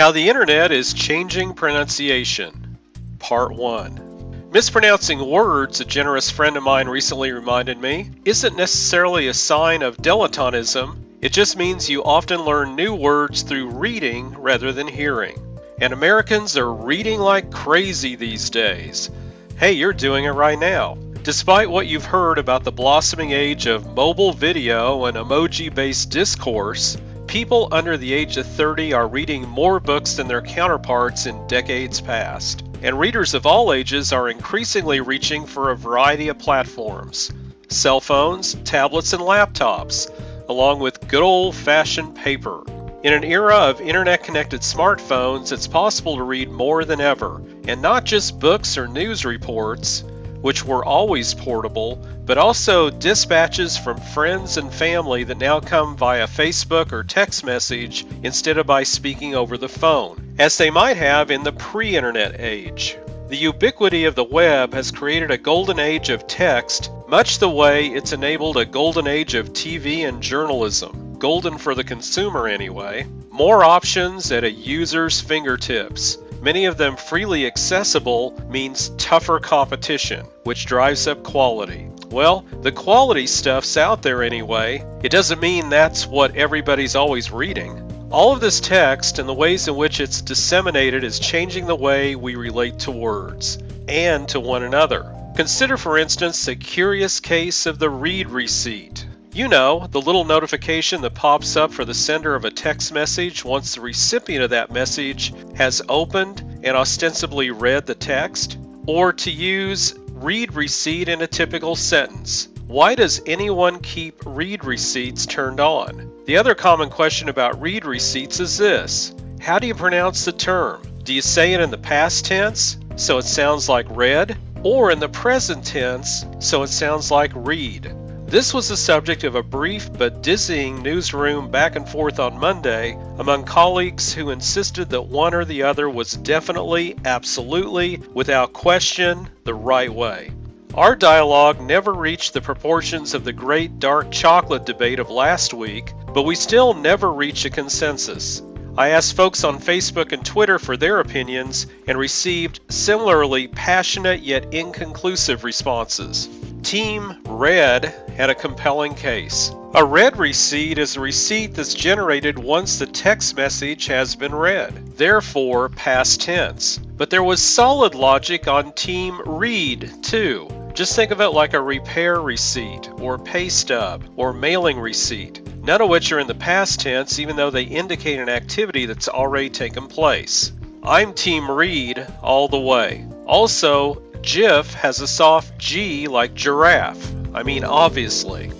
How the Internet is Changing Pronunciation, Part 1. Mispronouncing words, a generous friend of mine recently reminded me, isn't necessarily a sign of dilettantism. It just means you often learn new words through reading rather than hearing. And Americans are reading like crazy these days. Hey, you're doing it right now. Despite what you've heard about the blossoming age of mobile video and emoji-based discourse, people under the age of 30 are reading more books than their counterparts in decades past. And readers of all ages are increasingly reaching for a variety of platforms: cell phones, tablets, and laptops, along with good old-fashioned paper. In an era of internet-connected smartphones, it's possible to read more than ever, and not just books or news reports, which were always portable, but also dispatches from friends and family that now come via Facebook or text message instead of by speaking over the phone, as they might have in the pre-internet age. The ubiquity of the web has created a golden age of text, much the way it's enabled a golden age of TV and journalism. Golden for the consumer anyway. More options at a user's fingertips. Many of them freely accessible means tougher competition, which drives up quality. Well, the quality stuff's out there anyway. It doesn't mean that's what everybody's always reading. All of this text and the ways in which it's disseminated is changing the way we relate to words and to one another. Consider, for instance, the curious case of the read receipt. You know, the little notification that pops up for the sender of a text message once the recipient of that message has opened and ostensibly read the text. Or to use read receipt in a typical sentence. Why does anyone keep read receipts turned on? The other common question about read receipts is this: how do you pronounce the term? Do you say it in the past tense, so it sounds like read, or in the present tense, so it sounds like read? This was the subject of a brief but dizzying newsroom back and forth on Monday among colleagues who insisted that one or the other was definitely, absolutely, without question, the right way. Our dialogue never reached the proportions of the great dark chocolate debate of last week, but we still never reached a consensus. I asked folks on Facebook and Twitter for their opinions and received similarly passionate yet inconclusive responses. Team Red had a compelling case. A read receipt is a receipt that's generated once the text message has been read, therefore past tense. But there was solid logic on Team Read too. Just think of it like a repair receipt, or pay stub, or mailing receipt, none of which are in the past tense even though they indicate an activity that's already taken place. I'm Team Read all the way. Also, GIF has a soft G like giraffe. I mean, obviously.